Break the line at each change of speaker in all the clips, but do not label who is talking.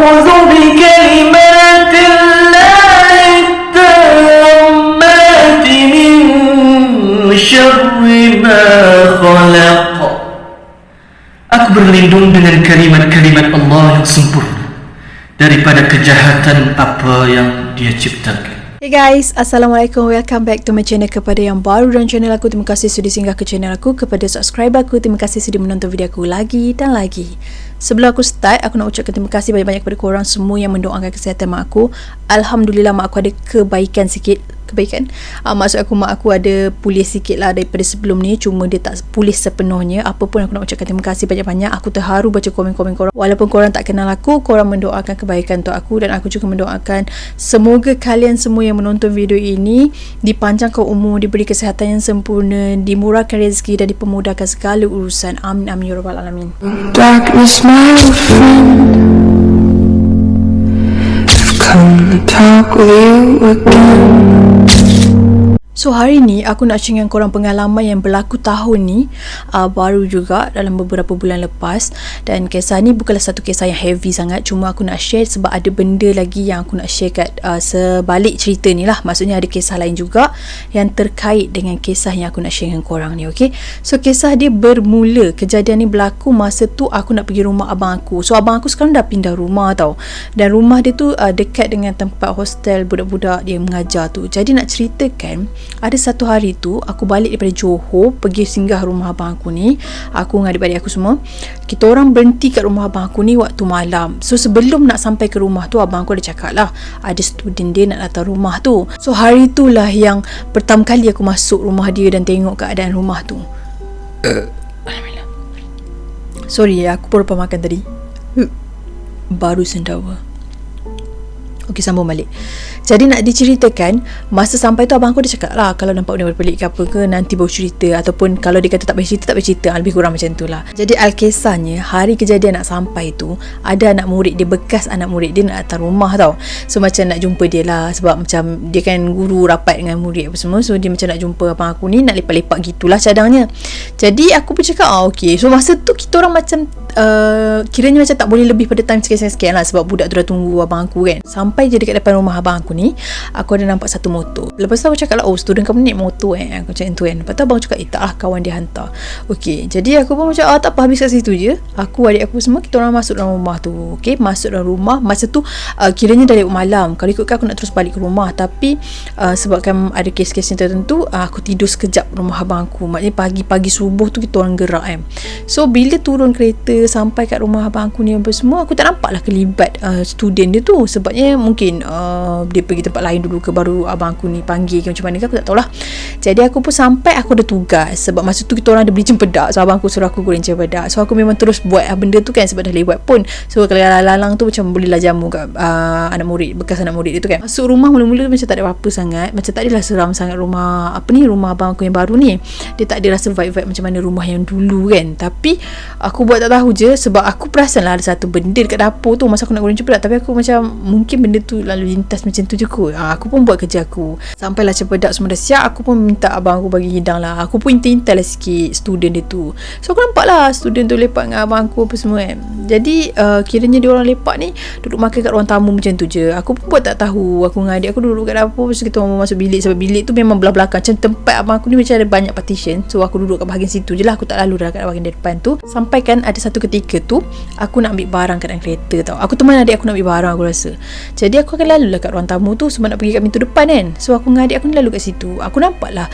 أعوذ بكلمات الله التامات من شر ما خلق. Aku berlindung dengan kalimat-kalimat Allah yang sempurna daripada kejahatan apa yang Dia ciptakan.
Hey guys, Assalamualaikum. Welcome back to my channel. Kepada yang baru dan channel aku, terima kasih sudah singgah ke channel aku. Kepada subscriber aku, terima kasih sudah menonton video aku lagi dan lagi. Sebelum aku start, aku nak ucapkan terima kasih banyak-banyak kepada korang semua yang mendoakan kesihatan mak aku. Alhamdulillah mak aku ada kebaikan sikit. Maksud aku mak aku ada pulih sikit lah daripada sebelum ni. Cuma dia tak pulih sepenuhnya. Apa pun aku nak ucapkan terima kasih banyak-banyak. Aku terharu baca komen-komen korang. Walaupun korang tak kenal aku, korang mendoakan kebaikan untuk aku. Dan aku juga mendoakan semoga kalian semua yang menonton video ini dipanjangkan umur, diberi kesihatan yang sempurna, dimurahkan rezeki dan dipermudahkan segala urusan. Amin amin ya rabbal alamin.
Darkness, my old friend, come talk with you again.
So hari ni aku nak share dengan korang pengalaman yang berlaku tahun ni, baru juga dalam beberapa bulan lepas. Dan kisah ni bukanlah satu kisah yang heavy sangat, cuma aku nak share sebab ada benda lagi yang aku nak share kat sebalik cerita ni lah. Maksudnya ada kisah lain juga yang terkait dengan kisah yang aku nak share dengan korang ni, okay? So kisah dia bermula, kejadian ni berlaku masa tu aku nak pergi rumah abang aku. So abang aku sekarang dah pindah rumah tau, dan rumah dia tu dekat dengan tempat hostel budak-budak dia mengajar tu. Jadi nak ceritakan, ada satu hari tu aku balik daripada Johor, pergi singgah rumah abang aku ni. Aku dengan adik-adik aku semua, kita orang berhenti kat rumah abang aku ni waktu malam. So sebelum nak sampai ke rumah tu, abang aku ada cakap lah ada student dia nak datang rumah tu. So hari tu lah yang pertama kali aku masuk rumah dia dan tengok keadaan rumah tu. Alhamdulillah. Sorry aku pun lupa makan tadi. Baru sendawa. Okey, sambung balik. Jadi nak diceritakan, masa sampai tu abang aku dia cakap lah, kalau nampak benda pelik ke apa ke, nanti baru cerita. Ataupun kalau dia kata tak boleh cerita, tak boleh cerita. Lebih kurang macam tu lah. Jadi alkisahnya, hari kejadian nak sampai tu, ada anak murid dia, bekas anak murid dia nak datang rumah tau. So macam nak jumpa dia lah, sebab macam dia kan guru rapat dengan murid apa semua. So dia macam nak jumpa abang aku ni, nak lepak-lepak gitulah cadangnya. Jadi aku pun cakap, okey. So masa tu kita orang macam kiranya macam tak boleh lebih pada time sekian-sekian lah, sebab budak tu dah tunggu abang aku kan. Sampai je dekat depan rumah abang aku ni, aku ada nampak satu motor. Lepas tu aku cakap lah, oh student kamu naik motor aku macam tu kan. Lepas tu abang cakap, tak lah, kawan dia hantar. Okey, jadi aku pun macam, tak apa, habis kat situ je. Aku, adik aku semua, kita orang masuk dalam rumah tu. Okey, masuk dalam rumah. Masa tu kiranya dah lewat malam. Kalau ikutkan aku nak terus balik ke rumah, tapi sebabkan ada kes-kes yang tertentu, aku tidur sekejap rumah abang aku. Maknanya pagi-pagi subuh tu kita orang gerak kan. So bila turun kereta sampai kat rumah abang aku ni apa semua, aku tak nampak lah kelibat student dia tu. Sebabnya mungkin dia pergi tempat lain dulu ke, baru abang aku ni panggil ke macam mana ke, aku tak tahulah. Jadi aku pun sampai, aku ada tugas. Sebab masa tu kita orang ada beli cempedak. So abang aku suruh aku goreng cempedak. So aku memang terus buat benda tu kan, sebab dah lewat pun. So kalau lalang tu macam bolehlah jamu kat anak murid, bekas anak murid dia tu kan. Masuk rumah mula-mula macam tak ada apa-apa sangat. Macam tak adalah seram sangat rumah rumah abang aku yang baru ni. Dia tak ada rasa vibe-vibe macam mana rumah yang dulu kan. Tapi aku buat tak tahu je, sebab aku perasan lah ada satu benda dekat dapur tu masa aku nak goreng cempedak. Tapi aku macam, mungkin benda tu lalu lintas macam tu je kot. Aku pun buat kerja aku. Sampailah cempedak semua dah siap, aku pun minta abang aku bagi hidang lah. Aku pun intai lah sikit student dia tu. So aku nampak lah student tu lepak dengan abang aku apa semua kan. Jadi kiranya dia orang lepak ni duduk makan kat ruang tamu macam tu je. Aku pun buat tak tahu. Aku dengan adik aku duduk kat dapur. Lepas tu kita orang masuk bilik, sebab bilik tu memang belah belakang. Macam tempat abang aku ni macam ada banyak partition. So aku duduk kat bahagian situ je lah. Aku tak lalu dah kat bahagian depan tu. Sampai kan ada satu ketika tu, aku nak ambil barang kat dalam kereta tau. Aku teman adik aku nak ambil barang aku rasa. Jadi aku akan lalu lah kat ruang tamu tu, sebab nak pergi kat pintu depan kan. So aku dengan adik aku ni lalu kat situ. Aku nampak lah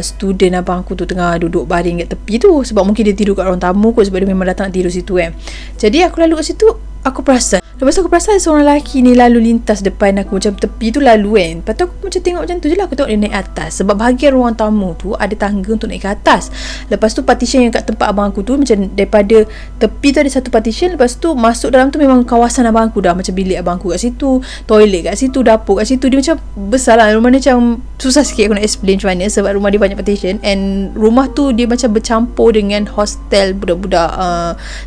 student abang aku tu tengah duduk baring kat tepi tu. Sebab mungkin dia tidur kat ruang tamu kot, sebab dia memang datang nak tidur situ kan. Jadi aku lalu kat situ, aku perasan. Lepas tu aku perasan seorang lelaki ni lalu lintas depan aku, macam tepi tu lalu kan. Lepas tu aku macam tengok macam tu je lah. Aku tengok dia naik atas, sebab bahagian ruang tamu tu ada tangga untuk naik ke atas. Lepas tu partition yang kat tempat abang aku tu, macam daripada tepi tu ada satu partition. Lepas tu masuk dalam tu memang kawasan abang aku dah. Macam bilik abang aku kat situ, toilet kat situ, dapur kat situ. Dia macam besar lah. Rumah dia macam susah sikit aku nak explain macam mana, sebab rumah dia banyak partition. And rumah tu dia macam bercampur dengan hostel budak-budak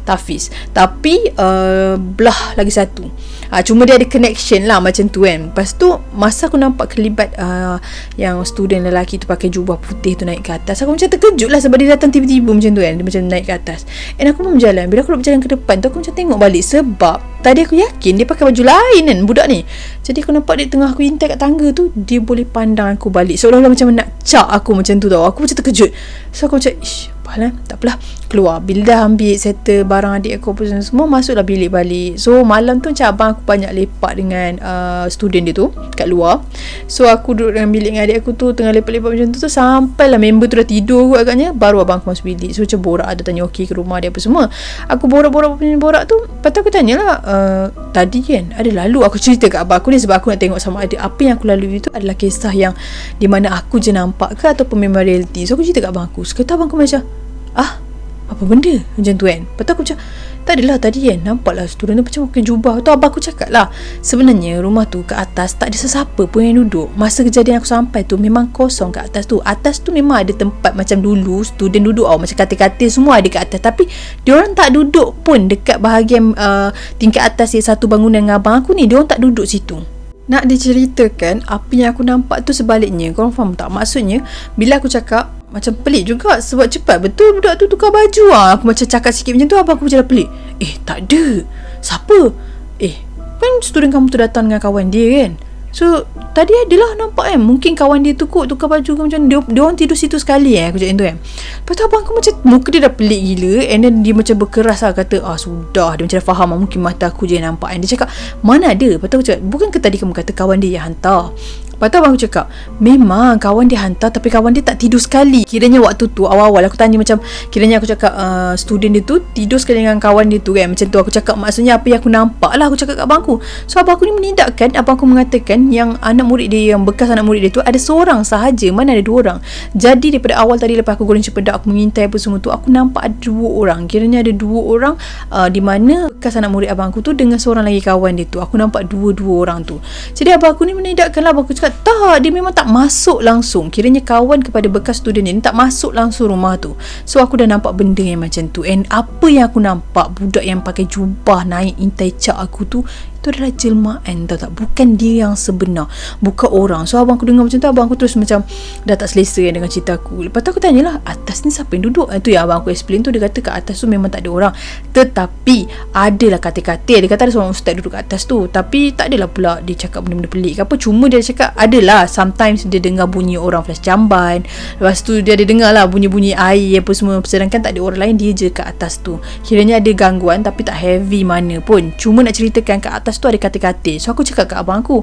Tafiz. Tapi belah lagi satu. Cuma dia ada connection lah macam tu kan. Lepas tu masa aku nampak kelibat yang student lelaki tu pakai jubah putih tu naik ke atas, aku macam terkejut lah, sebab dia datang tiba-tiba macam tu kan. Dia macam naik ke atas. And aku pun berjalan. Bila aku nak berjalan ke depan tu, aku macam tengok balik, sebab tadi aku yakin dia pakai baju lain kan budak ni. Jadi aku nampak dia tengah aku intai kat tangga tu, dia boleh pandang aku balik seolah-olah macam nak cak aku macam tu tau. Aku macam terkejut. So aku macam apalah, tak apalah, keluar. Bila dah ambil settle barang adik aku apa semua, masuklah bilik balik. So malam tu macam abang aku banyak lepak dengan student dia tu kat luar. So aku duduk dengan bilik dengan adik aku tu, tengah lepak-lepak macam tu sampailah member tu dah tidur kot agaknya, baru abang aku masuk bilik. So macam borak, ada tanya okey ke rumah dia apa semua. Aku borak-borak tu, lepas tu aku tanyalah, tadi kan ada lalu, aku cerita kat abang aku ni sebab aku nak tengok sama ada apa yang aku lalui itu adalah kisah yang di mana aku je nampak ke ataupun memang reality. So aku cerita kat abang aku. Sekata abang aku macam, apa benda macam tu kan. Lepas tu aku macam, tak adalah tadi kan nampaklah student tu macam pakai jubah. Tu abang aku cakap lah, sebenarnya rumah tu ke atas tak ada sesiapa pun yang duduk. Masa kejadian aku sampai tu memang kosong kat atas tu. Atas tu memang ada tempat macam dulu student duduk macam katil-katil semua ada kat atas, tapi diorang tak duduk pun dekat bahagian tingkat atas yang satu bangunan dengan abang aku ni. Diorang tak duduk situ. Nak diceritakan apa yang aku nampak tu sebaliknya. Korang faham tak? Maksudnya bila aku cakap macam pelik juga sebab cepat betul budak tu tukar baju. Aku macam cakap sikit macam tu, abang aku macam dah pelik. Tak ada. Siapa? Kan student kamu tu datang dengan kawan dia kan. So tadi adalah nampak kan, mungkin kawan dia tu kot tukar baju ke macam dia orang tidur situ sekali aku cakap tu kan. Lepas tu abang aku macam muka dia dah pelik gila, and then dia macam berkeras lah, kata sudah, dia macam dah faham mungkin mata aku je yang nampak. And dia cakap mana ada. Lepas tu aku cakap, bukan ke tadi kamu kata kawan dia yang hantar? Lepas tu abang aku cakap, memang kawan dia hantar tapi kawan dia tak tidur sekali. Kiranya waktu tu awal-awal aku tanya macam, kiranya aku cakap student dia tu tidur sekali dengan kawan dia tu kan. Macam tu aku cakap, maksudnya apa yang aku nampak lah aku cakap kat abang aku. So abang aku ni menindakkan, abang aku mengatakan yang anak murid dia, yang bekas anak murid dia tu ada seorang sahaja, mana ada 2 orang. Jadi daripada awal tadi lepas aku goreng cempedak, aku mengintai apa semua tu, aku nampak ada 2 orang. Kiranya ada 2 orang di mana bekas anak murid abang aku tu dengan seorang lagi kawan dia tu. Aku nampak 2 orang tu. Jadi abang aku ni menindakkan lah. Abang aku cakap tak, dia memang tak masuk langsung. Kiranya kawan kepada bekas student ni tak masuk langsung rumah tu. So aku dah nampak benda yang macam tu. And apa yang aku nampak, budak yang pakai jubah naik intai cak aku tu, itu adalah jelmaan, tahu tak? Bukan dia yang sebenar, bukan orang. So abang aku dengar macam tu, abang aku terus macam dah tak selesa dengan cerita aku. Lepas tu aku tanyalah, atas ni siapa yang duduk? Itu yang abang aku explain tu. Dia kata kat atas tu memang tak ada orang, tetapi adalah katil-katil. Dia kata ada seorang ustaz duduk kat atas tu, tapi tak adalah pula dia cakap benda-benda pelik ke apa. Cuma dia cakap adalah sometimes dia dengar bunyi orang flash jamban. Lepas tu dia ada dengar lah bunyi-bunyi air apa semua, sedangkan tak ada orang lain, dia je kat atas tu. Kiranya ada gangguan tapi tak heavy mana pun. Cuma nak ceritakan kat atas tu ada katil-katil. So aku cakap kat abang aku,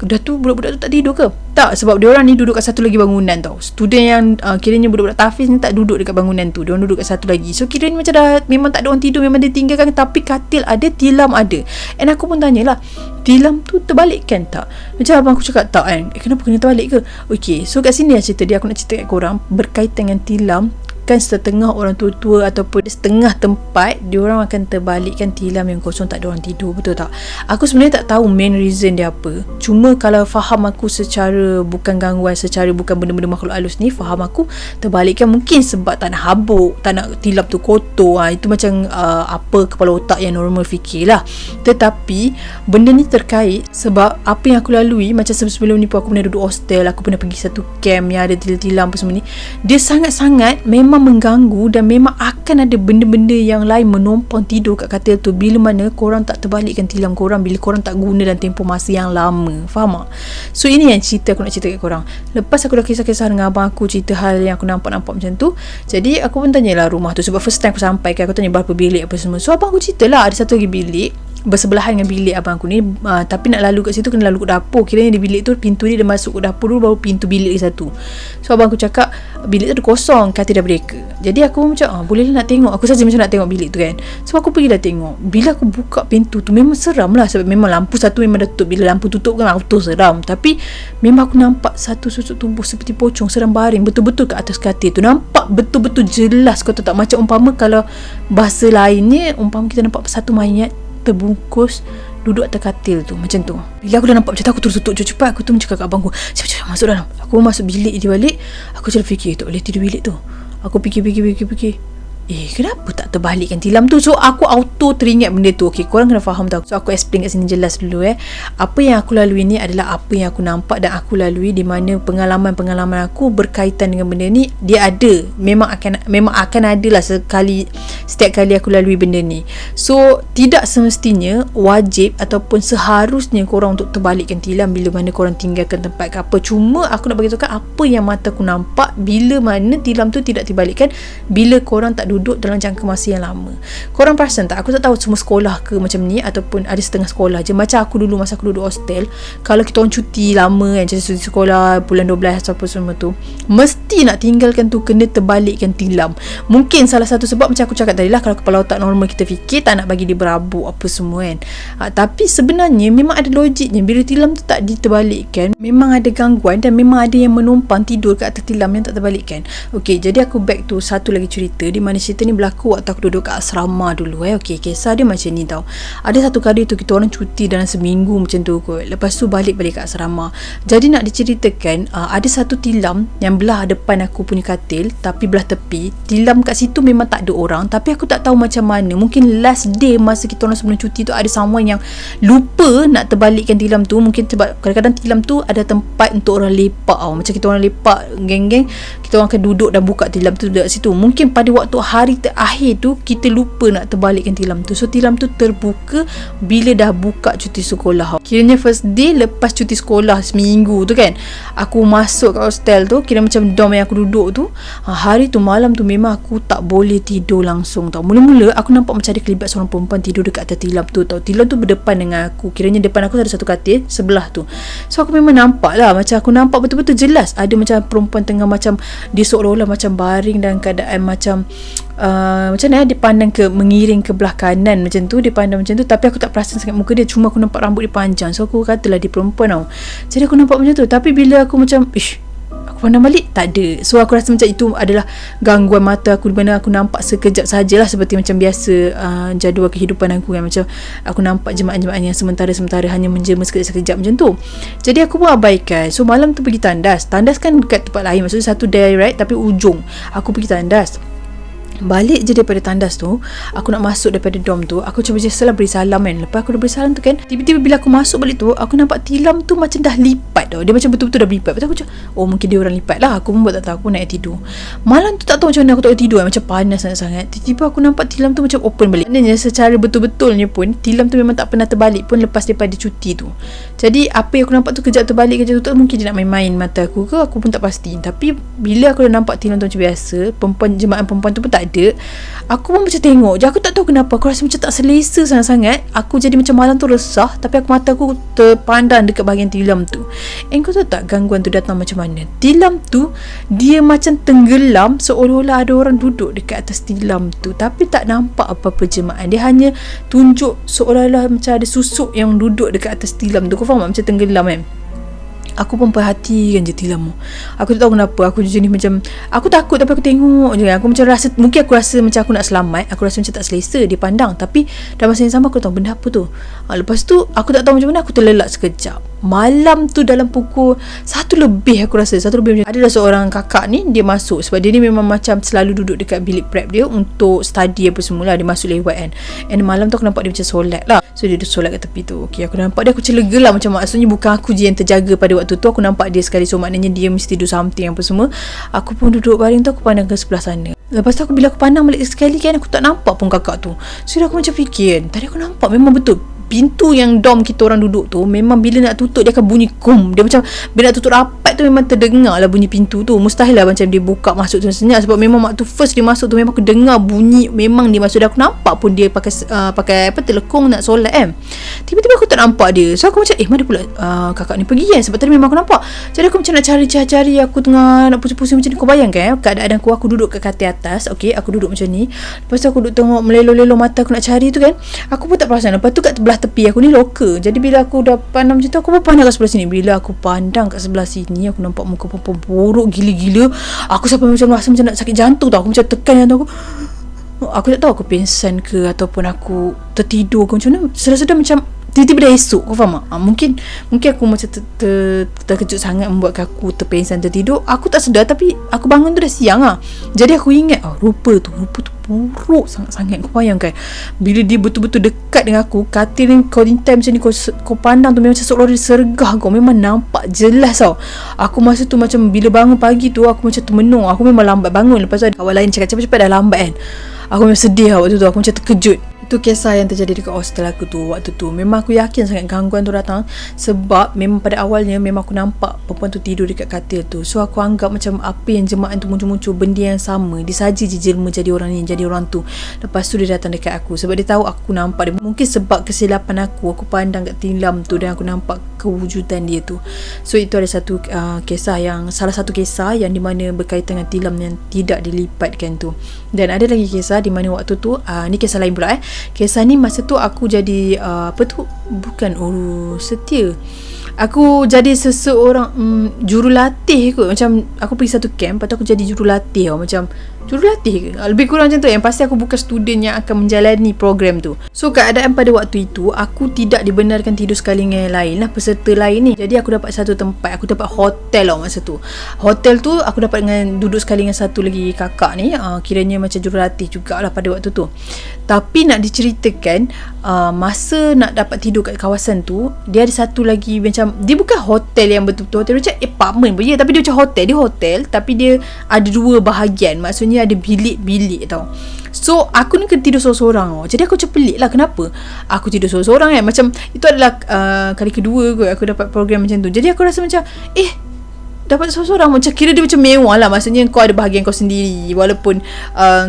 dah tu budak-budak tu tak tidur ke? Tak, sebab diorang ni duduk kat satu lagi bangunan tau. Student yang kiranya budak-budak tahfiz ni tak duduk dekat bangunan tu, diorang duduk kat satu lagi. So kiranya macam dah memang tak ada orang tidur, memang dia tinggalkan, tapi katil ada, tilam ada. And aku pun tanyalah, tilam tu terbalikkan tak? Macam abang aku cakap tak kan. Kenapa kena terbalik ke? Okay, so kat sini lah cerita dia. Aku nak cerita kat korang berkaitan dengan tilam. Kan setengah orang tua-tua ataupun setengah tempat diorang akan terbalikkan tilam yang kosong, tak ada orang tidur, betul tak? Aku sebenarnya tak tahu main reason dia apa. Cuma kalau faham aku secara bukan gangguan, secara bukan benda-benda makhluk halus ni, faham aku terbalikkan mungkin sebab tak nak habuk, tak nak tilam tu kotor. Itu macam apa kepala otak yang normal fikir lah. Tetapi benda ni terkait sebab apa yang aku lalui. Macam sebelum ni pun aku pernah duduk hostel, aku pernah pergi satu camp yang ada tilam-tilam apa semua ni. Dia sangat-sangat memang mengganggu, dan memang akan ada benda-benda yang lain menumpang tidur kat katil tu bila mana korang tak terbalikkan tilam korang, bila korang tak guna dalam tempoh masa yang lama. Faham tak? So ini yang cerita aku nak cerita kat korang. Lepas aku dah kisah-kisah dengan abang aku, cerita hal yang aku nampak-nampak macam tu, jadi aku pun tanyalah rumah tu. Sebab first time aku sampai kan, aku tanya berapa bilik apa semua. So abang aku ceritalah ada satu lagi bilik bersebelahan dengan bilik abang aku ni, tapi nak lalu kat situ kena lalu ke dapur. Kiranya di bilik tu pintu dia masuk ke dapur dulu, baru pintu bilik dia satu. So abang aku cakap bilik tu ada kosong, katil dah bereka. Jadi aku macam boleh lah nak tengok. Aku saja macam nak tengok bilik tu kan. So aku pergi dah tengok. Bila aku buka pintu tu memang seram lah, sebab memang lampu satu memang dah tutup. Bila lampu tutup kan auto seram. Tapi memang aku nampak satu susuk tubuh seperti pocong sedang baring betul-betul kat atas katil tu. Nampak betul-betul jelas. Kau tahu tak, macam umpama kalau bahasa lainnya, umpama kita nampak satu mayat terbungkus duduk atas katil tu, macam tu. Bila aku dah nampak macam tu, aku terus tutup cepat. Aku tu cakap kat abang aku, cepat masuk dalam. Aku masuk bilik dia balik. Aku macam fikir, tak boleh tidur bilik tu. Aku fikir kenapa tak terbalikkan tilam tu? So aku auto teringat benda tu. Okay, korang kena faham tau. So aku explain kat sini jelas dulu. Apa yang aku lalui ni adalah apa yang aku nampak dan aku lalui, di mana pengalaman-pengalaman aku berkaitan dengan benda ni. Dia ada, memang akan ada lah setiap kali aku lalui benda ni. So tidak semestinya wajib ataupun seharusnya korang untuk terbalikkan tilam bila mana korang tinggalkan tempat ke apa. Cuma aku nak beritahu apa yang mata aku nampak, bila mana tilam tu tidak terbalikkan bila korang tak duduk dalam jangka masa yang lama. Korang perasan tak? Aku tak tahu semua sekolah ke macam ni, ataupun ada setengah sekolah je. Macam aku dulu, masa aku duduk hostel, kalau kita orang cuti lama kan, macam cuti sekolah bulan 12 atau apa semua tu, mesti nak tinggalkan tu, kena terbalikkan tilam. Mungkin salah satu sebab macam aku cakap tadi lah, kalau kepala otak normal kita fikir tak nak bagi dia berabuk apa semua kan. Tapi sebenarnya memang ada logiknya. Bila tilam tu tak diterbalikkan, memang ada gangguan dan memang ada yang menumpang tidur kat atas tilam yang tak terbalikkan. Okay, jadi aku back to satu lagi cerita, di mana cerita ni berlaku waktu aku duduk kat asrama dulu. Okay, kisah dia macam ni tau. Ada satu kali tu kita orang cuti dalam seminggu macam tu kot. Lepas tu balik kat asrama. Jadi nak diceritakan, ada satu tilam yang belah depan aku punya katil, tapi belah tepi. Tilam kat situ memang tak ada orang, tapi aku tak tahu macam mana. Mungkin last day masa kita orang sebelum cuti tu, ada someone yang lupa nak terbalikkan tilam tu. Mungkin sebab kadang-kadang tilam tu ada tempat untuk orang lepak tau. Macam kita orang lepak geng-geng, kita orang akan duduk dan buka tilam tu dekat situ. Mungkin pada waktu hari terakhir tu kita lupa nak terbalikkan tilam tu. So tilam tu terbuka bila dah buka cuti sekolah. Kiranya first day lepas cuti sekolah seminggu tu kan, aku masuk kat hostel tu, kira macam dorm yang aku duduk tu. Hari tu, malam tu memang aku tak boleh tidur langsung tau. Mula-mula aku nampak macam ada kelibat seorang perempuan tidur dekat atas tilam tu tau. Tilam tu berdepan dengan aku, kiranya depan aku ada satu katil, sebelah tu. So aku memang nampak lah, macam aku nampak betul-betul jelas ada macam perempuan tengah macam dia seolah-olah macam baring dalam keadaan macam macam mana dia pandang mengiring ke belah kanan macam tu, dia pandang macam tu. Tapi aku tak perasan sangat muka dia, cuma aku nampak rambut dia panjang. So aku katalah dia perempuan tau. Jadi aku nampak macam tu. Tapi bila aku macam aku pandang balik, tak ada. So aku rasa macam itu adalah gangguan mata aku, di mana aku nampak sekejap sajalah, seperti macam biasa jadual kehidupan aku kan. Macam aku nampak jemaah-jemaah yang sementara-sementara hanya menjema sekejap-sekejap macam tu. Jadi aku pun abaikan. So malam tu pergi tandas. Tandas kan dekat tempat lain, maksudnya satu direct tapi ujung. Aku pergi tandas. Balik je daripada tandas tu, aku nak masuk daripada dorm tu, aku cuba je salah beri salam kan. Lepas aku dah beri salam tu kan, tiba-tiba bila aku masuk balik tu, aku nampak tilam tu macam dah lipat tau. Dia macam betul-betul dah lipat. Lepas tu aku macam, mungkin dia orang lipat lah. Aku pun buat tak tahu, aku nak tidur. Malam tu tak tahu macam mana aku tak boleh tidur kan. Macam panas sangat-sangat. Tiba-tiba aku nampak tilam tu macam open balik. Maknanya secara betul-betulnya pun tilam tu memang tak pernah terbalik pun lepas daripada cuti tu. Jadi apa yang aku nampak tu kejap terbalik, kejap tutup, mungkin dia nak main-main mata aku ke, aku pun tak pasti. Tapi bila aku dah nampak tilam tu macam biasa, jemaah perempuan tu pun tak ada, aku pun macam tengok je. Aku tak tahu kenapa, aku rasa macam tak selesa sangat-sangat. Aku jadi macam malam tu resah, tapi mata aku terpandang dekat bahagian tilam tu. Kau tahu tak gangguan tu datang macam mana? Tilam tu dia macam tenggelam, seolah-olah ada orang duduk dekat atas tilam tu, tapi tak nampak apa-apa jemaah. Dia hanya tunjuk seolah-olah macam ada susuk yang duduk dekat atas tilam tu. Kau faham tak? Macam tenggelam kan. Aku pun perhatikan je tilam tu. Aku tak tahu kenapa, aku jenis macam, aku takut tapi aku tengok je. Aku macam rasa, mungkin aku rasa macam aku nak selamat. Aku rasa macam tak selesa dia pandang. Tapi dalam masa yang sama aku tahu benda apa tu. Lepas tu aku tak tahu macam mana, aku terlelap sekejap. Malam tu dalam pukul 1 lebih, aku rasa 1 lebih macam, adalah seorang kakak ni, dia masuk. Sebab dia ni memang macam selalu duduk dekat bilik prep dia untuk study apa semula. Dia masuk lewat kan. And malam tu aku nampak dia macam solat lah. So dia solat kat tepi tu. Okay, aku nampak dia, aku macam lega lah. Macam maksudnya bukan aku je yang terjaga pada waktu tu. Aku nampak dia sekali. So maknanya dia mesti do something apa semua. Aku pun duduk baring tu, aku pandang ke sebelah sana. Lepas tu bila aku pandang balik sekali kan, aku tak nampak pun kakak tu. So aku macam fikir kan, tadi aku nampak memang betul pintu yang dorm kita orang duduk tu, memang bila nak tutup dia akan bunyi kum. Dia macam bila nak tutup rapat tu memang terdengar lah bunyi pintu tu. Mustahil lah macam dia buka masuk tu senyap. Sebab memang waktu first dia masuk tu memang aku dengar bunyi, memang dia masuk. Dan aku nampak pun dia pakai telekong nak solat kan. Tiba-tiba aku tak nampak dia. So aku macam mana pula kakak ni pergi kan. Sebab tadi memang aku nampak. Jadi aku macam nak cari. Aku tengah nak pusing-pusing macam ni. Kau bayangkan keadaan aku duduk kat katil atas. Okay, aku duduk macam ni. Lepas tu aku duduk tengok, melelo-lelo mata aku nak cari tu kan. Aku pun tak perasan. Lepas tu kat belah tepi aku ni loker. Jadi bila aku dah pandang macam tu, aku pun pandang kat sebelah sini. Bila aku pandang kat sebelah sini, aku nampak muka perempuan buruk gila-gila. Aku sampai macam rasa macam nak sakit jantung tau. Aku macam tekan jantung aku. Aku tak tahu aku pingsan ke ataupun aku tertidur ke macam mana. Sedar-sedar macam tiba-tiba dah esok. Kau faham tak? Mungkin aku macam terkejut sangat, membuatkan aku terpengsan, tertidur. Aku tak sedar, tapi aku bangun tu dah siang lah. Jadi aku ingat, rupa tu buruk sangat-sangat. Kau bayangkan bila dia betul-betul dekat dengan aku, katil ni kau intai macam ni, kau pandang tu memang macam seolah dia sergah kau. Memang nampak jelas tau. Aku masa tu macam bila bangun pagi tu, aku macam termenung. Aku memang lambat bangun. Lepas tu kawan lain cakap cepat-cepat dah lambat kan. Aku memang sedih waktu tu. Aku macam terkejut. Itu kisah yang terjadi dekat hostel aku tu waktu tu. Memang aku yakin sangat gangguan tu datang, sebab memang pada awalnya memang aku nampak perempuan tu tidur dekat katil tu. So aku anggap macam apa yang jemaah tu muncul-muncul, benda yang sama. Dia saja je jelma jadi orang ni, jadi orang tu. Lepas tu dia datang dekat aku sebab dia tahu aku nampak dia. Mungkin sebab kesilapan aku pandang kat tilam tu dan aku nampak kewujudan dia tu. So itu ada satu salah satu kisah yang di mana berkaitan dengan tilam yang tidak dilipatkan tu. Dan ada lagi kisah di mana waktu tu, ni kisah lain pula kisah ni masa tu aku jadi bukan urus setia. Aku jadi seseorang jurulatih kot. Macam aku pergi satu camp, lepas tu aku jadi jurulatih tau. Macam jurulatih ke? Lebih kurang macam tu. Yang pasti aku bukan student yang akan menjalani program tu. So keadaan pada waktu itu, aku tidak dibenarkan tidur sekali dengan yang lain lah, peserta lain ni. Jadi aku dapat satu tempat. Aku dapat hotel tau masa tu. Hotel tu aku dapat duduk sekali dengan satu lagi kakak ni, kiranya macam jurulatih jugalah pada waktu tu. Tapi nak diceritakan, masa nak dapat tidur kat kawasan tu, dia ada satu lagi macam, dia bukan hotel yang betul-betul hotel, macam apartment pun tapi dia macam hotel. Dia hotel tapi dia ada dua bahagian. Maksudnya ada bilik-bilik tau. So aku ni kena tidur seorang-seorang tau. Jadi aku macam pelik lah, kenapa aku tidur seorang-seorang kan. Macam itu adalah kali kedua kot aku dapat program macam tu. Jadi aku rasa macam dapat seorang-seorang, macam kira dia macam mewah lah. Maksudnya kau ada bahagian kau sendiri, walaupun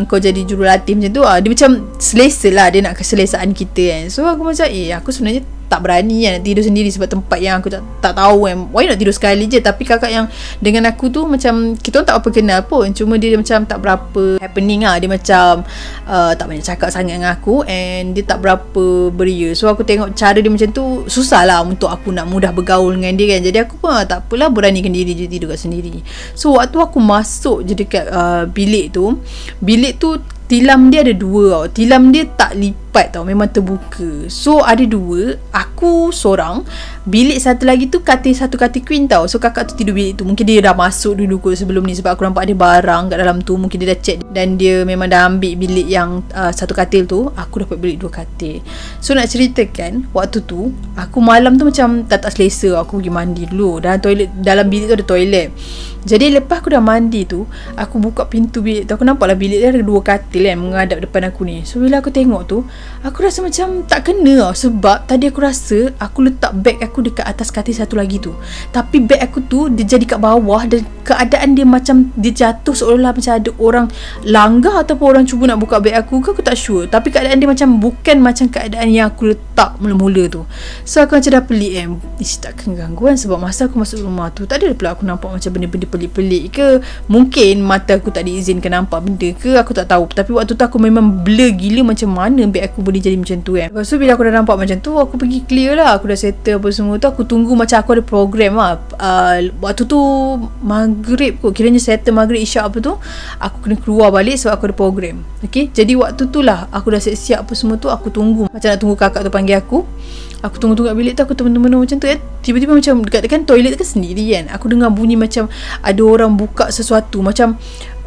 kau jadi jurulatih macam tu, dia macam selesa lah, dia nak keselesaan kita kan. So aku macam aku sebenarnya tak berani nak tidur sendiri sebab tempat yang aku tak tahu kan. Why nak tidur sekali je. Tapi kakak yang dengan aku tu macam kita orang tak apa kenal pun, cuma dia macam tak berapa happening lah. Dia macam tak banyak cakap sangat dengan aku, and dia tak berapa beria. So aku tengok cara dia macam tu, susah lah untuk aku nak mudah bergaul dengan dia kan. Jadi aku pun tak apalah, beranikan diri je tidur kat sendiri. So waktu aku masuk je dekat bilik tu tilam dia ada dua tau. Tilam dia tak lipat tau, memang terbuka. So ada dua, aku seorang, bilik satu lagi tu satu katil queen tau. So kakak tu tidur bilik tu. Mungkin dia dah masuk dulu kot sebelum ni, sebab aku nampak ada barang kat dalam tu. Mungkin dia dah check dan dia memang dah ambil bilik yang satu katil tu. Aku dapat bilik dua katil. So nak ceritakan, waktu tu aku malam tu macam tak selesa. Aku pergi mandi dulu. Dalam bilik tu ada toilet. Jadi lepas aku dah mandi tu, aku buka pintu bilik tu. Aku nampak lah bilik dia ada dua katil kan, menghadap depan aku ni. So bila aku tengok tu, aku rasa macam tak kena tau. Sebab tadi aku rasa aku letak beg aku dekat atas katil satu lagi tu, tapi beg aku tu dia jadi kat bawah. Dan keadaan dia macam dia jatuh seolah-olah macam ada orang langgar ataupun orang cuba nak buka beg aku ke, aku tak sure. Tapi keadaan dia macam bukan macam keadaan yang aku letak mula-mula tu. So aku macam dah pelik kan, takkan gangguan. Sebab masa aku masuk rumah tu, tak ada pula aku nampak macam benda-benda pelik-pelik ke. Mungkin mata aku tak diizinkan nampak benda ke, aku tak tahu. Tapi waktu tu aku memang blur gila, macam mana beg aku boleh jadi macam tu kan. Lepas tu bila aku dah nampak macam tu, aku pergi clear lah. Aku dah settle apa semua tu. Aku tunggu macam aku ada program lah. Waktu tu maghrib kot, kiranya settle maghrib isyak apa tu, aku kena keluar balik sebab aku ada program. Okay, jadi waktu tu lah aku dah siap-siap apa semua tu. Aku tunggu, macam nak tunggu kakak tu panggil aku. Aku tunggu-tunggu kat bilik tu, aku termenung-menung macam tu kan. Tiba-tiba macam dekat toilet tu kan sendiri kan, aku dengar bunyi macam ada orang buka sesuatu. Macam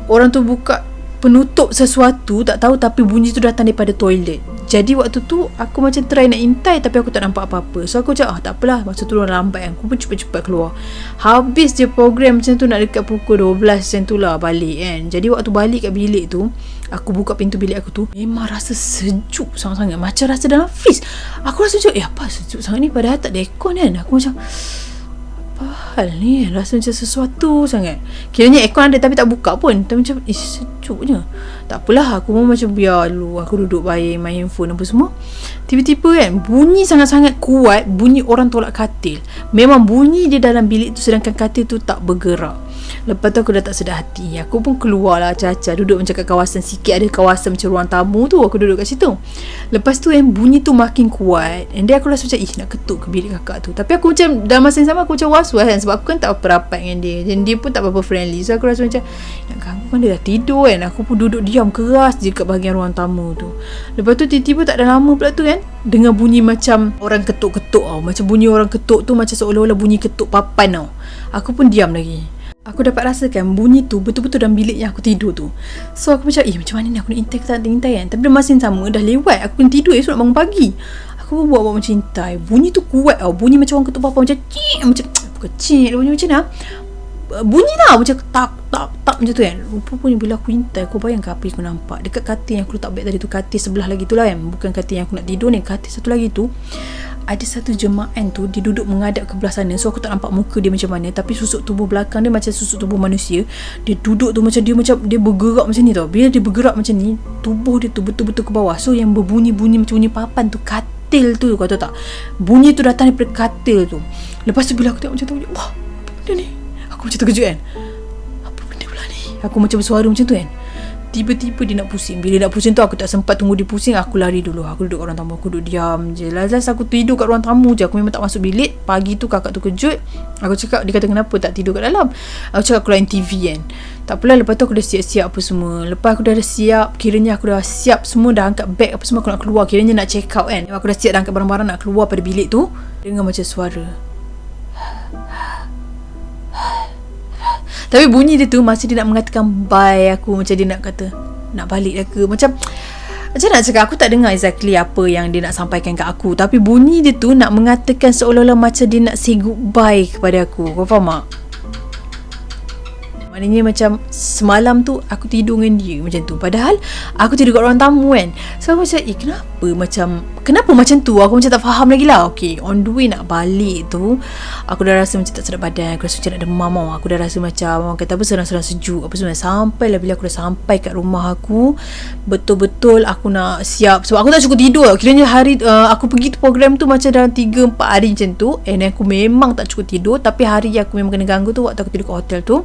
orang tu buka penutup sesuatu, tak tahu, tapi bunyi tu datang daripada toilet. Jadi waktu tu aku macam try nak intai, tapi aku tak nampak apa-apa. So aku cakap tak apalah, masa tu orang lambat kan. Aku pun cepat-cepat keluar. Habis je program macam tu, nak dekat pukul 12 macam tu lah balik kan. Jadi waktu balik kat bilik tu, aku buka pintu bilik aku tu, memang rasa sejuk sangat-sangat, macam rasa dalam freeze. Aku rasa macam apa sejuk sangat ni, padahal tak ada aircon kan. Aku macam apa hal ni, rasa macam sesuatu sangat. Kiranya aircon ada tapi tak buka pun, tapi macam sejuknya. Tak apalah, aku pun macam biar dulu. Aku duduk main handphone apa semua. Tiba-tiba kan bunyi sangat-sangat kuat, bunyi orang tolak katil. Memang bunyi dia dalam bilik tu, sedangkan katil tu tak bergerak. Lepas tu aku dah tak sedar hati. Aku pun keluar lah acah-acah, duduk macam kat kawasan sikit. Ada kawasan macam ruang tamu tu, aku duduk kat situ. Lepas tu bunyi tu makin kuat. And then aku rasa macam nak ketuk ke bilik kakak tu. Tapi aku macam dalam masa yang sama aku macam was-was kan, sebab aku kan tak apa rapat dengan dia. Dan dia pun tak apa-apa friendly. So aku rasa macam nak ganggu kan, dia dah tidur kan. Aku pun duduk diam keras je kat bahagian ruang tamu tu. Lepas tu tiba-tiba tak ada lama pula tu kan, dengar bunyi macam orang ketuk-ketuk tau. Macam bunyi orang ketuk tu macam seolah-olah bunyi ketuk papan tau. Aku pun diam lagi. Aku dapat rasakan bunyi tu betul-betul dalam bilik yang aku tidur tu. So aku macam macam mana ni, aku nak intai ke tak intai kan. Tapi masa yang sama dah lewat, aku kena tidur esok nak bangun pagi. Aku pun buat macam intai. Bunyi tu kuat tau. Bunyi macam orang ketuk papan, macam cik, macam kecil. Bunyi macam mana, bunyi tau macam tak macam tu kan. Rupanya bila aku intai, aku bayangkan apa yang aku nampak dekat katil yang aku letak beg tadi tu. Katil sebelah lagi tu lah kan, bukan katil yang aku nak tidur ni. Katil satu lagi tu ada satu jemaah tu, dia duduk menghadap ke belah sana. So aku tak nampak muka dia macam mana, tapi susuk tubuh belakang dia macam susuk tubuh manusia. Dia duduk tu macam dia bergerak macam ni tau. Bila dia bergerak macam ni, tubuh dia tu betul-betul ke bawah. So yang berbunyi-bunyi macam bunyi papan tu katil tu, kau tahu tak, bunyi tu datang daripada katil tu. Lepas tu bila aku tengok macam tu, wah, apa benda ni? Aku macam terkejut kan, apa benda pula ni? Aku macam bersuara macam tu kan. Tiba-tiba dia nak pusing. Bila nak pusing tu, aku tak sempat tunggu dia pusing. Aku lari dulu. Aku duduk kat ruang tamu. Aku duduk diam je. Last aku tidur kat ruang tamu je. Aku memang tak masuk bilik. Pagi tu kakak tu kejut. Aku cakap, dia kata kenapa tak tidur kat dalam. Aku cakap aku lain TV kan. Tak apalah. Lepas tu aku dah siap-siap apa semua. Lepas aku dah siap, kiranya aku dah siap semua, dah angkat beg apa semua, aku nak keluar. Kiranya nak check out kan. Aku dah siap dah angkat barang-barang nak keluar pada bilik tu. Dengar macam suara. Tapi bunyi dia tu masih dia nak mengatakan bye aku. Macam dia nak kata nak balik dah ke. Macam nak cakap, aku tak dengar exactly apa yang dia nak sampaikan kat aku. Tapi bunyi dia tu nak mengatakan seolah-olah macam dia nak say goodbye kepada aku. Kau faham tak? Maknanya macam semalam tu aku tidur dengan dia macam tu. Padahal aku tidur kat ruang tamu kan. So aku macam kenapa macam tu. Aku macam tak faham lagi lah. Okay, on the way nak balik tu, aku dah rasa macam tak sedap badan. Aku rasa macam nak demam tau. Aku dah rasa macam orang kata apa, serang-serang sejuk apa semua. Sampailah bila aku dah sampai kat rumah aku, betul-betul aku nak siap. Sebab aku tak cukup tidur. Kiranya hari aku pergi tu program tu macam dalam 3-4 hari macam tu. And aku memang tak cukup tidur. Tapi hari aku memang kena ganggu tu waktu aku tidur kat hotel tu.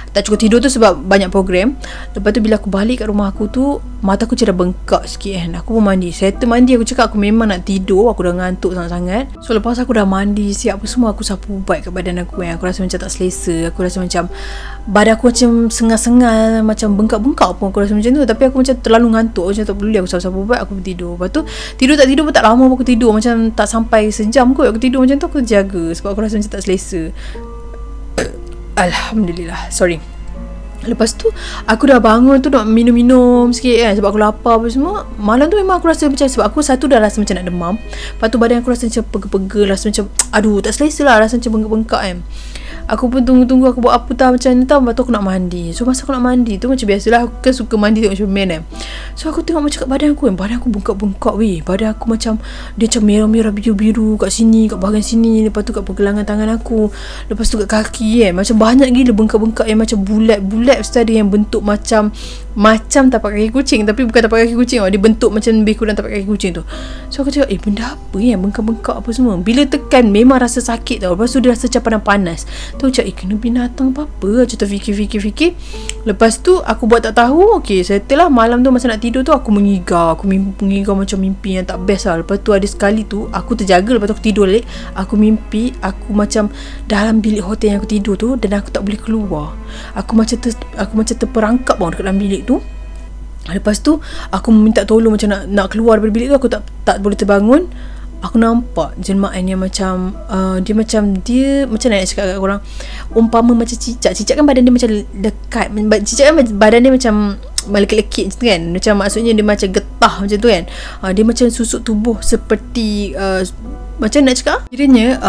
Tak cukup tidur tu sebab banyak program. Lepas tu bila aku balik kat rumah aku tu, mata aku macam dah bengkak sikit kan. Aku pun mandi. Settle mandi, aku cakap aku memang nak tidur. Aku dah ngantuk sangat-sangat. So lepas aku dah mandi siap apa semua, aku sapu ubat kat badan aku kan. Aku rasa macam tak selesa. Aku rasa macam badan aku macam sengal-sengal, macam bengkak-bengkak pun. Aku rasa macam tu. Tapi aku macam terlalu ngantuk. Macam tak peduli. Aku sapu ubat, aku tidur. Lepas tu tidur tak tidur pun tak lama pun aku tidur. Macam tak sampai sejam kot aku tidur macam tu. Aku jaga sebab aku rasa macam tak selesa. Alhamdulillah. Sorry. Lepas tu aku dah bangun tu nak minum-minum sikit kan, sebab aku lapar apa semua. Malam tu memang aku rasa macam, sebab aku satu dah rasa macam nak demam. Lepas tu badan aku rasa macam pegel-pegel, rasa macam aduh tak selesa lah, rasa macam bengkak-bengkak kan. Aku pun tunggu-tunggu aku buat apa tau macam ni tau. Lepas tu aku nak mandi. So masa aku nak mandi tu, macam biasalah aku kan suka mandi tengok macam man kan. So aku tengok macam kat badan aku kan, badan aku bengkak-bengkak weh. Badan aku macam dia macam merah-merah biru-biru kat sini, kat bahagian sini. Lepas tu kat pergelangan tangan aku. Lepas tu kat kaki kan, macam banyak gila bengkak-bengkak yang macam bulat-bulat. Lepas tu ada yang bentuk macam tapak kaki kucing, tapi bukan tapak kaki kucing tau. Dia bentuk macam lebih kurang tapak kaki kucing tu. So aku cakap benda apa yang bengkak-bengkak apa semua. Bila tekan memang rasa sakit tau. Lepas tu dia rasa macam panas. Tu cakap kena binatang apa-apa. Macam tu fikir. Lepas tu aku buat tak tahu. Okay, settle lah. Malam tu masa nak tidur tu aku mengigau. Aku mengigau macam mimpi yang tak best lah. Lepas tu ada sekali tu aku terjaga. Lepas tu aku tidur balik. Aku mimpi aku macam dalam bilik hotel yang aku tidur tu, dan aku tak boleh keluar. Aku macam terperangkap bang dekat dalam bilik tu. Lepas tu aku minta tolong macam nak keluar daripada bilik tu. Aku tak boleh terbangun. Aku nampak jemaah yang macam dia macam nak cakap kat korang, umpama macam cicak kan badan dia macam dekat. Cicak kan badan dia macam melekit-lekit macam tu kan. Macam maksudnya dia macam getah macam tu kan. Dia macam susuk tubuh seperti macam nak cakap, kiranya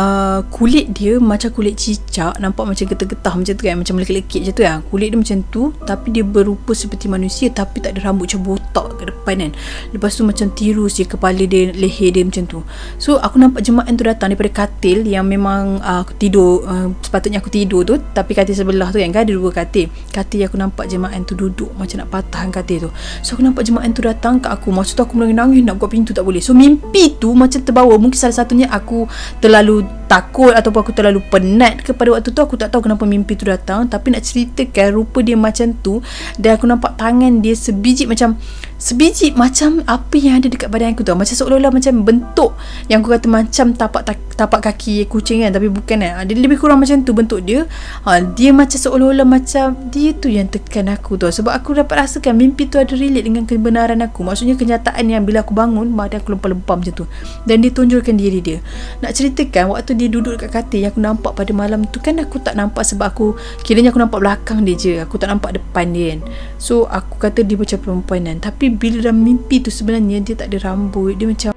kulit dia macam kulit cicak, nampak macam getah-getah macam tu kan, macam melekit-lekit macam tu kan. Kulit dia macam tu, tapi dia berupa seperti manusia, tapi tak ada rambut macam botak kat depan kan. Lepas tu macam tirus je kepala dia, leher dia macam tu. So aku nampak jemaah tu datang daripada katil yang memang aku tidur, sepatutnya aku tidur tu, tapi katil sebelah tu kan ada dua katil yang aku nampak jemaah tu duduk macam nak patahkan katil tu. So aku nampak jemaah tu datang kat aku. Masa tu aku menangis-nangis nak buka pintu, tak boleh. So mimpi tu macam terbawa. Mungkin salah satunya aku terlalu takut ataupun aku terlalu penat ke pada waktu tu, aku tak tahu kenapa mimpi tu datang. Tapi nak ceritakan, rupa dia macam tu, dan aku nampak tangan dia sebiji macam apa yang ada dekat badan aku tu, macam seolah-olah macam bentuk yang aku kata macam tapak kaki kucing kan, tapi bukan kan. Dia lebih kurang macam tu bentuk dia. Dia macam seolah-olah macam dia tu yang tekan aku tu. Sebab aku dapat rasakan mimpi tu ada relate dengan kebenaran aku. Maksudnya kenyataan yang bila aku bangun, badan aku lempam-lempam macam tu. Dan dia tunjukkan diri dia. Nak ceritakan, waktu dia duduk dekat katil yang aku nampak pada malam tu kan, aku tak nampak sebab kiranya aku nampak belakang dia je, aku tak nampak depan dia kan. So aku kata dia macam perempuanan. Tapi bila dalam mimpi tu sebenarnya dia tak ada rambut, dia macam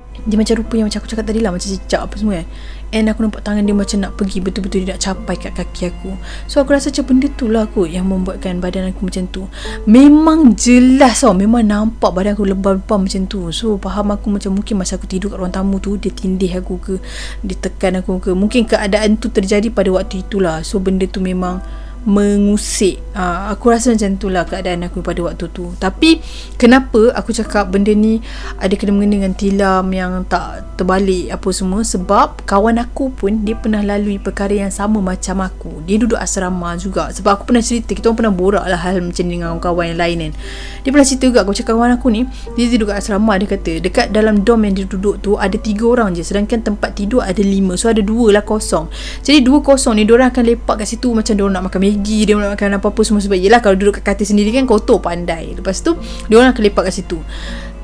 rupa yang macam aku cakap tadi lah, macam cicak apa semua kan. And aku nampak tangan dia macam nak pergi, betul-betul dia nak capai kat kaki aku. So aku rasa macam benda tu lah kot yang membuatkan badan aku macam tu. Memang jelas tau, memang nampak badan aku lebam-lebam macam tu. So faham aku macam mungkin masa aku tidur kat ruang tamu tu, dia tindih aku ke, dia tekan aku ke, mungkin keadaan tu terjadi pada waktu itulah. So benda tu memang mengusik. Aku rasa macam tu lah keadaan aku pada waktu tu. Tapi kenapa aku cakap benda ni ada kena-mengena dengan tilam yang tak terbalik apa semua, sebab kawan aku pun dia pernah lalui perkara yang sama macam aku. Dia duduk asrama juga. Sebab aku pernah cerita, kita orang pernah borak lah hal macam ni dengan kawan yang lain kan. Dia pernah cerita juga, aku cakap kawan aku ni, dia duduk kat asrama. Dia kata dekat dalam dom yang dia duduk tu ada 3 orang je, sedangkan tempat tidur ada 5. So ada 2 lah kosong. Jadi 2 kosong ni diorang akan lepak kat situ macam diorang nak makan Maggi, dia nak makan apa-apa semua. Sebab yelah kalau duduk kat katil sendiri kan kotor pandai. Lepas tu diorang akan lepak kat situ.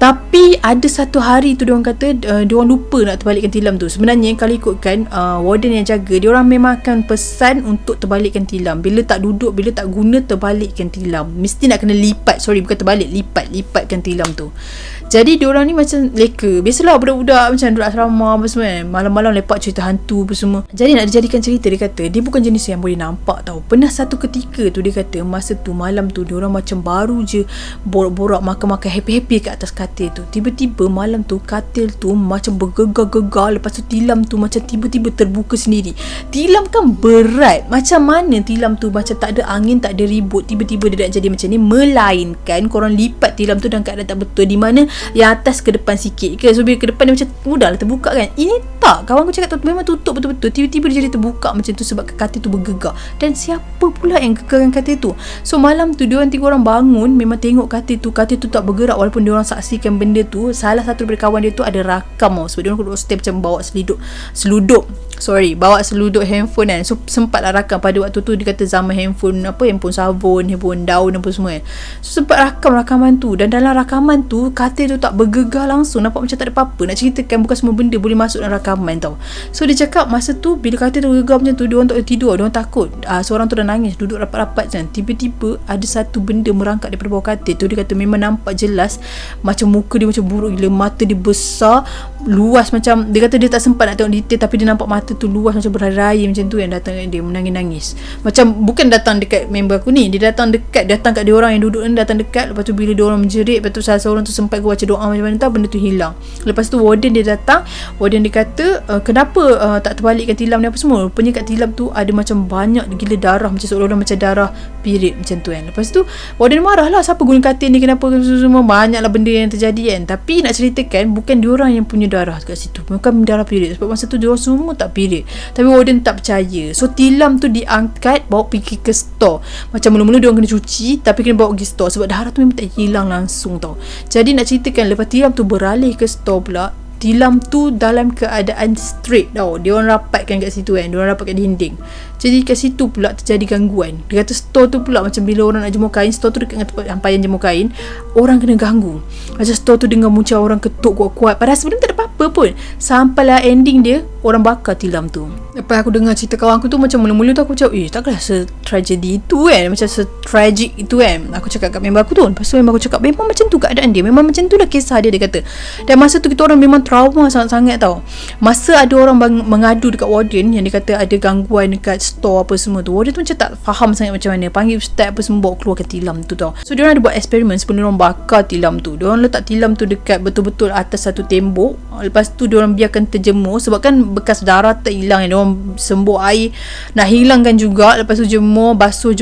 Tapi ada satu hari tu diorang kata diorang lupa nak terbalikkan tilam tu. Sebenarnya kalau ikutkan warden yang jaga, diorang memang akan pesan untuk terbalikkan tilam. Bila tak duduk, bila tak guna, terbalikkan tilam. Mesti nak kena lipat, bukan terbalik, lipatkan tilam tu. Jadi diorang ni macam leka. Biasalah budak-budak macam duduk asrama apa semua kan, malam-malam lepak cerita hantu apa semua. Jadi nak dijadikan cerita, dia kata dia bukan jenis yang boleh nampak tau. Pernah satu ketika tu dia kata masa tu malam tu diorang macam baru je borak-borak makan-makan happy-happy kat atas katil tu. Tiba-tiba malam tu katil tu macam bergegar-gegar. Lepas tu tilam tu macam tiba-tiba terbuka sendiri. Tilam kan berat. Macam mana tilam tu macam tak ada angin, tak ada ribut, tiba-tiba dia nak jadi macam ni. Melainkan korang lipat tilam tu dalam keadaan tak betul, di mana yang atas ke depan sikit ke. So bila ke depan dia macam mudah lah terbuka kan. Ini tak, kawan aku cakap tu memang tutup betul-betul. Tiba-tiba dia jadi terbuka macam tu sebab katil tu bergegar. Dan siapa pula yang gegarkan katil tu? So malam tu diorang 3 orang bangun, memang tengok katil tu tak bergerak. Walaupun diorang saksikan benda tu, salah satu daripada kawan dia tu ada rakam tau. Sebab diorang duduk stay macam bawa seluduk handphone kan. So sempatlah rakam. Pada waktu tu dia kata zaman handphone sabun, handphone daun apa semua kan. So sempat rakam rakaman tu. Dan dalam rakaman tu katil tu tak bergegar langsung, nampak macam tak ada apa-apa. Nak ceritakan bukan semua benda boleh masuk dalam rakaman tau. So dia cakap masa tu bila katil tu bergegar macam tu, diorang tak boleh tidur, diorang takut. Seorang tu dah nangis, duduk rapat-rapat kan. Tiba-tiba ada satu benda merangkak daripada bawah katil tu. Dia kata memang nampak jelas macam muka dia macam buruk gila, mata dia besar, luas macam, dia kata dia tak sempat nak tengok detail, tapi dia nampak mata tu luas macam berair macam tu yang datang kat dia, menangis-nangis. Macam bukan datang dekat member aku ni, dia datang kat dia orang yang duduk ni, datang dekat. Lepas tu bila dia orang menjerit, lepas tu salah seorang tu sempat baca doa macam mana tahu, benda tu hilang. Lepas tu warden dia datang, warden dia kata kenapa tak terbalikkan tilam ni apa semua. Rupanya kat tilam tu ada macam banyak gila darah, macam seolah-olah macam darah period macam tu kan. Lepas tu warden marah lah, siapa guna katil ni, kenapa semua, banyaklah benda yang terjadi kan. Tapi nak ceritakan bukan diorang yang punya darah kat situ, bukan darah period. Sebab masa tu diorang semua tak period. Tapi warden tak percaya. So tilam tu diangkat, bawa pergi ke store. Macam mula-mula diorang kena cuci, tapi kena bawa pergi store sebab darah tu memang tak hilang langsung tau. Jadi nak ceritakan lepas tilam tu beralih ke store pula, tilam tu dalam keadaan straight tau. Dia orang rapatkan kat situ kan, dia orang rapat kat dinding. Jadi kat situ pula terjadi gangguan. Dia kata store tu pula macam bila orang nak jemur kain, store tu dekat dengan tempat hampaian jemur kain, orang kena ganggu. Macam store tu dengar muncul orang ketuk kuat-kuat, padahal sebenarnya tak ada apa-apa pun. Sampailah ending dia, orang bakar tilam tu. Lepas aku dengar cerita kawan aku tu, macam mula-mula tu aku macam takkanlah se-tragedy itu kan, macam se-tragic itu kan. Aku cakap kat member aku tu. Lepas tu member aku cakap memang macam tu keadaan dia, memang macam tu lah kisah dia kata. Dan masa tu kita orang memang trauma sangat-sangat tau. Masa ada orang mengadu dekat warden yang dia kata ada gangguan dekat store apa semua tu, warden tu macam tak faham sangat macam mana, panggil ustaz apa semua, bawa keluarkan tilam tu tau. So diorang ada buat eksperimen sebelum diorang bakar tilam tu. Diorang letak tilam tu dekat betul-betul atas satu tembok. Lepas tu diorang biarkan terjemur, sebab kan bekas darah tak hilang kan. Diorang sembur air nak hilangkan juga. Lepas tu jemur basuh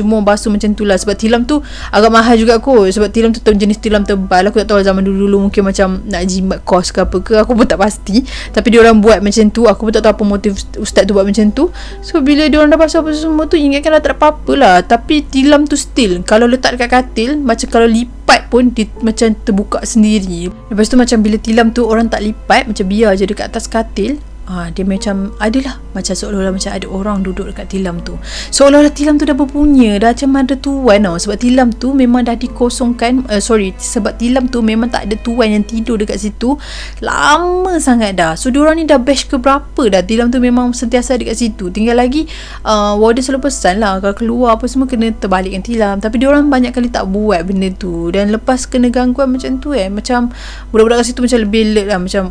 macam tu lah. Sebab tilam tu agak mahal juga kot. Sebab tilam tu jenis tilam tebal. Aku tak tahu zaman dulu-dulu mungkin macam nak jimat kos ke apa ke, aku pun tak pasti. Tapi diorang buat macam tu, aku pun tak tahu apa motif ustaz tu buat macam tu. So bila diorang dah pasal apa semua tu, ingatkan dah tak apa-apa lah. Tapi tilam tu still, kalau letak dekat katil, macam kalau lipat pun dia macam terbuka sendiri. Lepas tu macam bila tilam tu orang tak lipat, macam biar je dekat atas katil, dia macam adalah macam seolah-olah macam ada orang duduk dekat tilam tu. Seolah-olah tilam tu dah berpunya, dah macam ada tuan tau. Sebab tilam tu memang dah dikosongkan. Sebab tilam tu memang tak ada tuan yang tidur dekat situ lama sangat dah. So diorang ni dah batch ke berapa dah, tilam tu memang sentiasa dekat situ. Tinggal lagi warden selalu pesan lah, kalau keluar apa semua kena terbalikkan tilam. Tapi diorang banyak kali tak buat benda tu. Dan lepas kena gangguan macam tu macam budak-budak kat situ macam lebih alert lah. Macam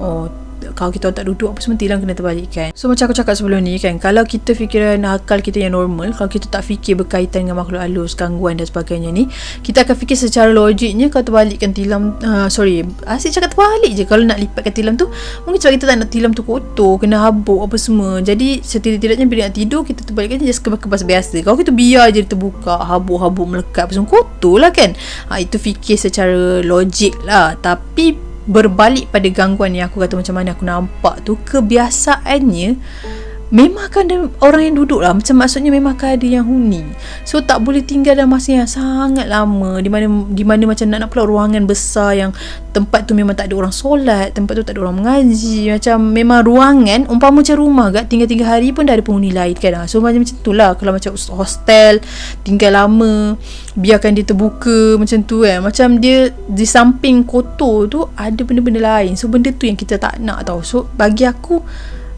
kalau kita orang tak duduk apa semua, tilam kena terbalikkan. So macam aku cakap sebelum ni kan, kalau kita fikiran akal kita yang normal, kalau kita tak fikir berkaitan dengan makhluk halus, gangguan dan sebagainya ni, kita akan fikir secara logiknya kalau terbalikkan tilam, asyik cakap terbalik je. Kalau nak lipatkan tilam tu, mungkin sebab kita tak nak tilam tu kotor, kena habuk apa semua. Jadi setidak-tidaknya bila nak tidur, kita terbalikkan je, just kebas-kebas biasa. Kalau kita biar je terbuka, habuk-habuk melekat apa semua, kotor lah kan. Itu fikir secara logik lah. Tapi berbalik pada gangguan yang aku kata macam mana aku nampak tu, kebiasaannya memang akan ada orang yang duduk lah. Macam maksudnya memang akan ada yang huni. So tak boleh tinggal dalam masa yang sangat lama, di mana macam nak pula ruangan besar yang tempat tu memang tak ada orang solat, tempat tu tak ada orang mengaji. Macam memang ruangan umpama macam rumah kat, tinggal 3 hari pun dah ada penghuni lain kan. So macam tu lah. Kalau macam hostel, tinggal lama, biarkan dia terbuka macam tu macam dia di samping kotor tu ada benda-benda lain. So benda tu yang kita tak nak tau. So bagi aku,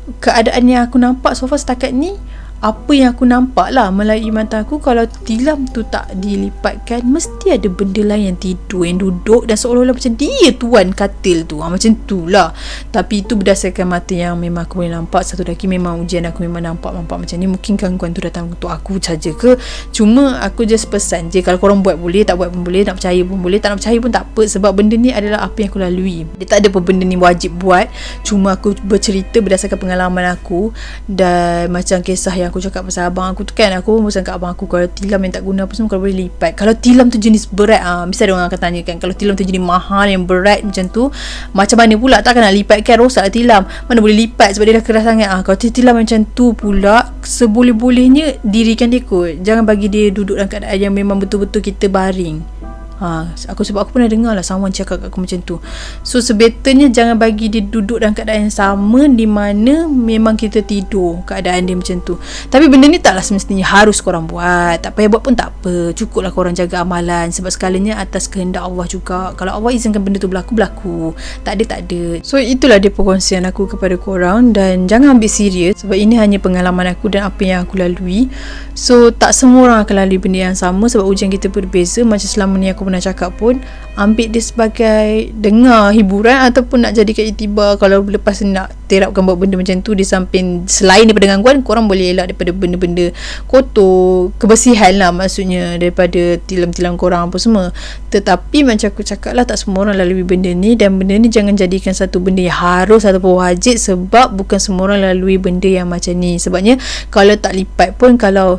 keadaan yang aku nampak so far setakat ni, apa yang aku nampak lah melalui mata aku, kalau tilam tu tak dilipatkan, mesti ada benda lain yang tidur, yang duduk dan seolah-olah macam dia tuan katil tu. Macam tu lah. Tapi itu berdasarkan mata yang memang aku boleh nampak. Satu lagi memang ujian aku memang nampak macam ni. Mungkin gangguan tu datang untuk aku saja ke. Cuma aku just pesan je, kalau korang buat boleh, tak buat pun boleh, nak percaya pun boleh, tak nak percaya pun tak apa. Sebab benda ni adalah apa yang aku lalui. Dia tak ada pun benda ni wajib buat. Cuma aku bercerita berdasarkan pengalaman aku. Dan macam kisah yang aku cakap pasal abang aku tu kan, aku pun pesan kat abang aku, kalau tilam yang tak guna apa semua, kalau boleh lipat. Kalau tilam tu jenis berat, mesti ada orang akan tanya kan, kalau tilam tu jenis mahal yang berat macam tu, macam mana pula takkan nak lipat kan, rosak lah tilam, mana boleh lipat sebab dia dah keras sangat. Kalau tilam macam tu pula, seboleh-bolehnya dirikan dia kot, jangan bagi dia duduk dalam keadaan yang memang betul-betul kita baring. Sebab aku pernah dengar lah someone cakap kat aku macam tu. So sebetulnya jangan bagi dia duduk dalam keadaan yang sama di mana memang kita tidur, keadaan dia macam tu. Tapi benda ni taklah semestinya harus korang buat. Tak payah buat pun tak apa, cukuplah korang jaga amalan. Sebab sekalanya atas kehendak Allah juga. Kalau Allah izinkan benda tu berlaku. Tak ada. So itulah dia perkongsian aku kepada korang. Dan jangan ambil serius, sebab ini hanya pengalaman aku dan apa yang aku lalui. So tak semua orang akan lalui benda yang sama, sebab ujian kita berbeza. Macam selama ni aku pernah cakap pun, ambil dia sebagai dengar hiburan ataupun nak jadikan iktibar. Kalau lepas nak terapkan buat benda macam tu, di samping selain daripada gangguan, korang boleh elak daripada benda-benda kotor, kebersihan lah maksudnya, daripada tilam-tilam korang apa semua. Tetapi macam aku cakap lah, tak semua orang lalui benda ni. Dan benda ni jangan jadikan satu benda yang harus ataupun wajib, sebab bukan semua orang lalui benda yang macam ni. Sebabnya kalau tak lipat pun, kalau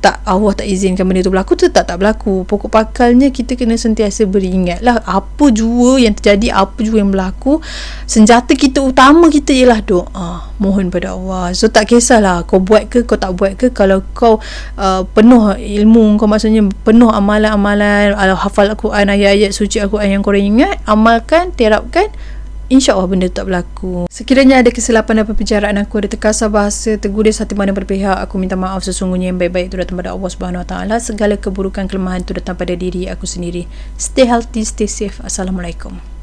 Allah tak izinkan benda tu berlaku, tu tak berlaku. Pokok pakalnya kita kena sentiasa beringat lah, apa jua yang terjadi, apa jua yang berlaku, senjata kita utama kita ialah doa, mohon pada Allah. So tak kisahlah kau buat ke kau tak buat ke, kalau kau penuh ilmu kau, maksudnya penuh amalan-amalan, hafal Al-Quran, ayat-ayat suci Al-Quran yang korang ingat, amalkan, terapkan, InsyaAllah benda tu tak berlaku. Sekiranya ada kesilapan dalam perbicaraan aku, ada terkasar bahasa, tergudis hati mana berpihak, aku minta maaf. Sesungguhnya yang baik-baik itu datang pada Allah Subhanahu Wa Taala. Segala keburukan, kelemahan itu datang pada diri aku sendiri. Stay healthy, stay safe. Assalamualaikum.